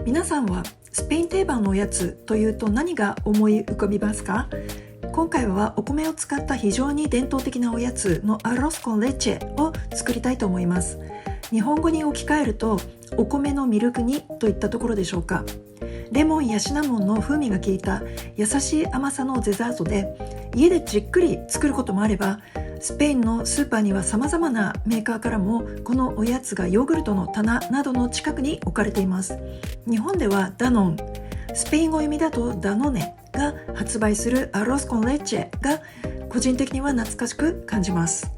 皆さんはスペイン定番のおやつというと何が思い浮かびますか？今回はお米を使った非常に伝統的なおやつのアロスコンレチェを作りたいと思います。日本語に置き換えるとお米のミルク煮といったところでしょうか。レモンやシナモンの風味が効いた優しい甘さのデザートで、家でじっくり作ることもあれば、スペインのスーパーには様々なメーカーからもこのおやつがヨーグルトの棚などの近くに置かれています。日本ではダノン、スペイン語読みだとダノネが発売するアロスコンレチェが個人的には懐かしく感じます。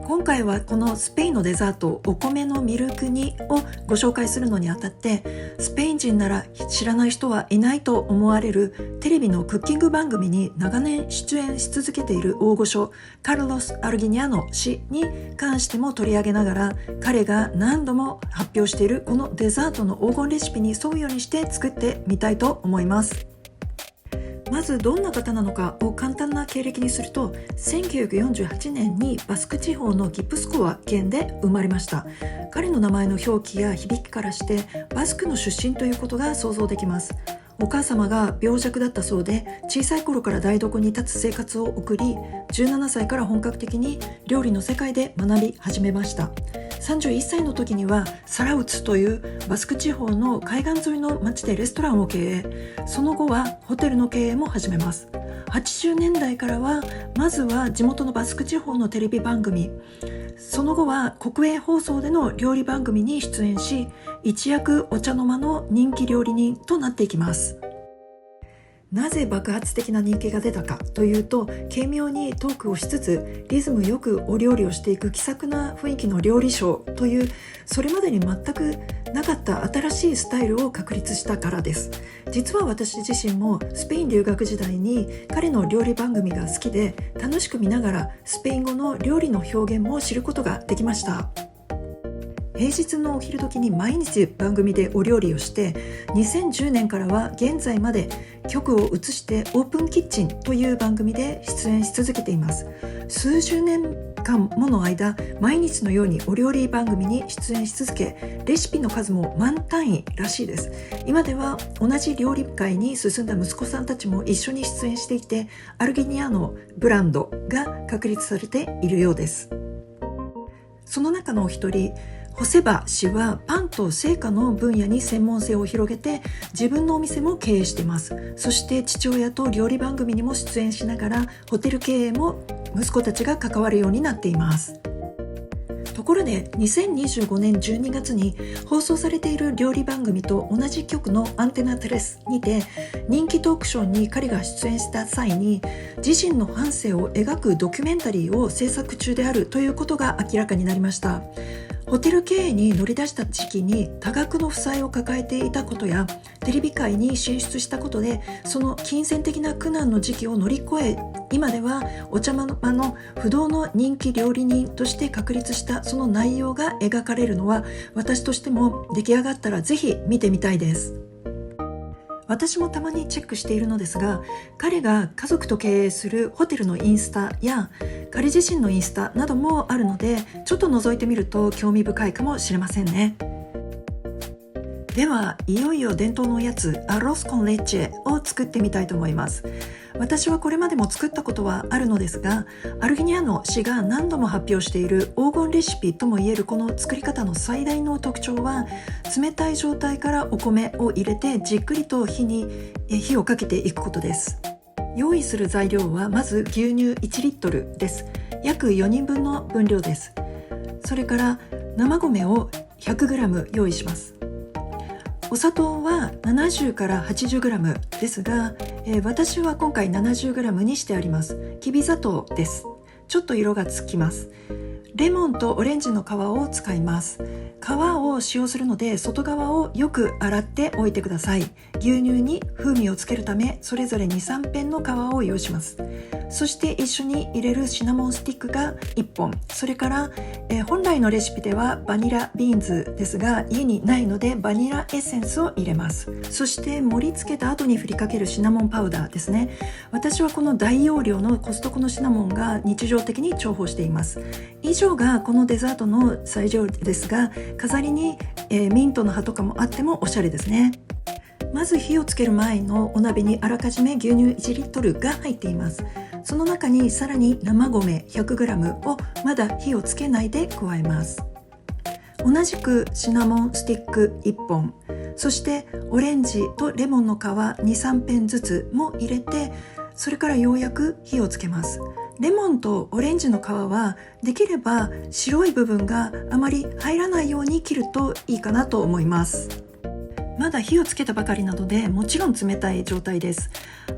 今回はこのスペインのデザートお米のミルク煮をご紹介するのにあたって、スペイン人なら知らない人はいないと思われるテレビのクッキング番組に長年出演し続けている大御所カルロス・アルギニャノ氏に関しても取り上げながら、彼が何度も発表しているこのデザートの黄金レシピに沿うようにして作ってみたいと思います。まずどんな方なのかを簡単な経歴にすると、1948年にバスク地方のギプスコア県で生まれました。彼の名前の表記や響きからしてバスクの出身ということが想像できます。お母様が病弱だったそうで、小さい頃から台所に立つ生活を送り、17歳から本格的に料理の世界で学び始めました。31歳の時にはサラウツというバスク地方の海岸沿いの町でレストランを経営、その後はホテルの経営も始めます。80年代からはまずは地元のバスク地方のテレビ番組、その後は国営放送での料理番組に出演し、一躍お茶の間の人気料理人となっていきます。なぜ爆発的な人気が出たかというと、軽妙にトークをしつつリズムよくお料理をしていく気さくな雰囲気の料理ショーという、それまでに全くなかった新しいスタイルを確立したからです。実は私自身もスペイン留学時代に彼の料理番組が好きで、楽しく見ながらスペイン語の料理の表現も知ることができました。平日のお昼時に毎日番組でお料理をして、2010年からは現在まで局を移してオープンキッチンという番組で出演し続けています。数十年間もの間、毎日のようにお料理番組に出演し続け、レシピの数も万単位らしいです。今では同じ料理界に進んだ息子さんたちも一緒に出演していて、アルギニアのブランドが確立されているようです。その中のお一人、ホセバ氏はパンと製菓の分野に専門性を広げて自分のお店も経営しています。そして父親と料理番組にも出演しながらホテル経営も息子たちが関わるようになっています。ところで2025年12月に放送されている料理番組と同じ局のアンテナテレスにて人気トークショーに彼が出演した際に、自身の半生を描くドキュメンタリーを制作中であるということが明らかになりました。ホテル経営に乗り出した時期に多額の負債を抱えていたことや、テレビ界に進出したことでその金銭的な苦難の時期を乗り越え、今ではお茶の間の不動の人気料理人として確立したその内容が描かれるのは、私としても出来上がったらぜひ見てみたいです。私もたまにチェックしているのですが、彼が家族と経営するホテルのインスタや彼自身のインスタなどもあるので、ちょっと覗いてみると興味深いかもしれませんね。では、いよいよ伝統のおやつアロスコンレチェを作ってみたいと思います。私はこれまでも作ったことはあるのですが、アルギニャノ氏が何度も発表している黄金レシピともいえるこの作り方の最大の特徴は、冷たい状態からお米を入れてじっくりと火をかけていくことです。用意する材料はまず牛乳1リットルです。約4人分の分量です。それから生米を 100g 用意します。お砂糖は70から 80g ですが、私は今回 70g にしてあります。きび砂糖です。ちょっと色がつきます。レモンとオレンジの皮を使います。皮を使用するので外側をよく洗っておいてください。牛乳に風味をつけるため、それぞれ 2,3 片の皮を用意します。そして一緒に入れるシナモンスティックが1本、それから、本来のレシピではバニラビーンズですが、家にないのでバニラエッセンスを入れます。そして盛り付けた後に振りかけるシナモンパウダーですね。私はこの大容量のコストコのシナモンが日常的に重宝しています。以上がこのデザートの材料ですが、飾りに、ミントの葉とかもあってもおしゃれですね。まず火をつける前のお鍋にあらかじめ牛乳1リットルが入っています。その中にさらに生米 100g をまだ火をつけないで加えます。同じくシナモンスティック1本、そしてオレンジとレモンの皮 2,3 片ずつも入れて、それからようやく火をつけます。レモンとオレンジの皮はできれば白い部分があまり入らないように切るといいかなと思います。まだ火をつけたばかりなのでもちろん冷たい状態です。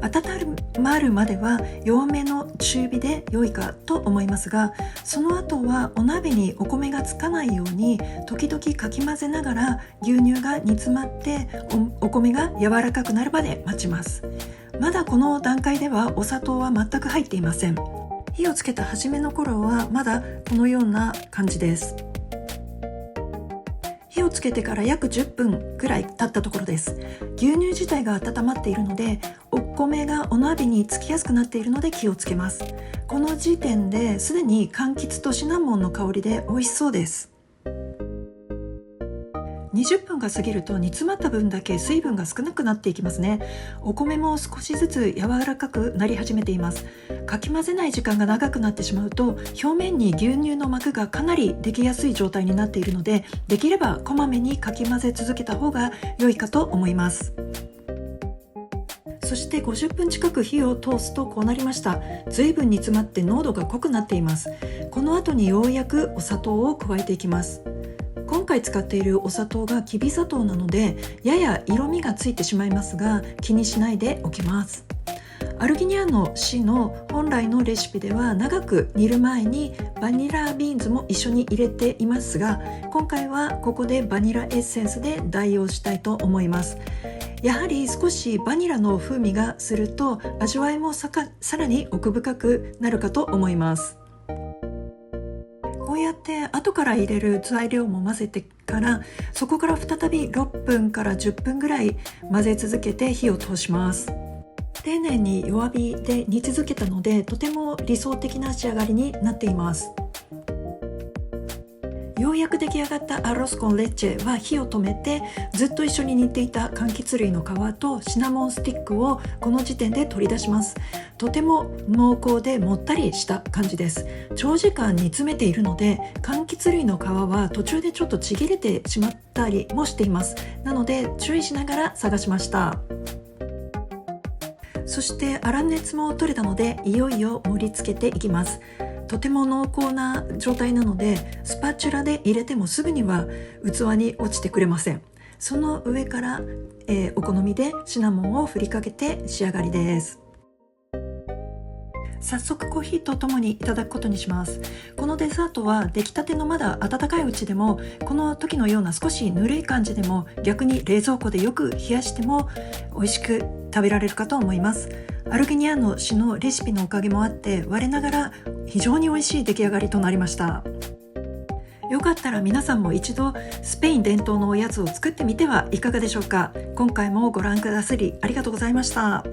温まるまでは弱めの中火で良いかと思いますが、その後はお鍋にお米がつかないように時々かき混ぜながら牛乳が煮詰まってお米が柔らかくなるまで待ちます。まだこの段階ではお砂糖は全く入っていません。火をつけた初めの頃はまだこのような感じです。火をつけてから約10分くらい経ったところです。牛乳自体が温まっているのでお米がお鍋につきやすくなっているので気をつけます。この時点ですでに柑橘とシナモンの香りで美味しそうです。20分が過ぎると煮詰まった分だけ水分が少なくなっていきますね。お米も少しずつ柔らかくなり始めています。かき混ぜない時間が長くなってしまうと表面に牛乳の膜がかなりできやすい状態になっているので、できればこまめにかき混ぜ続けた方が良いかと思います。そして50分近く火を通すとこうなりました。随分煮詰まって濃度が濃くなっています。この後にようやくお砂糖を加えていきます。今回使っているお砂糖がきび砂糖なのでやや色味がついてしまいますが気にしないでおきます。アルギニャの市の本来のレシピでは長く煮る前にバニラビーンズも一緒に入れていますが、今回はここでバニラエッセンスで代用したいと思います。やはり少しバニラの風味がすると味わいもさらに奥深くなるかと思います。こうやって後から入れる材料も混ぜてからそこから再び6分から10分ぐらい混ぜ続けて火を通します。丁寧に弱火で煮続けたのでとても理想的な仕上がりになっています。ようやく出来上がったアロスコンレッチェは火を止めてずっと一緒に煮ていた柑橘類の皮とシナモンスティックをこの時点で取り出します。とても濃厚でもったりした感じです。長時間煮詰めているので柑橘類の皮は途中でちょっとちぎれてしまったりもしています。なので注意しながら探しました。そして粗熱も取れたのでいよいよ盛り付けていきます。とても濃厚な状態なのでスパチュラで入れてもすぐには器に落ちてくれません。その上から、お好みでシナモンを振りかけて仕上がりです。早速コーヒーとともにいただくことにします。このデザートは出来たてのまだ温かいうちでもこの時のような少しぬるい感じでも逆に冷蔵庫でよく冷やしても美味しく食べられるかと思います。アルギニャの市のレシピのおかげもあって我ながら非常に美味しい出来上がりとなりました。よかったら皆さんも一度スペイン伝統のおやつを作ってみてはいかがでしょうか。今回もご覧くださりありがとうございました。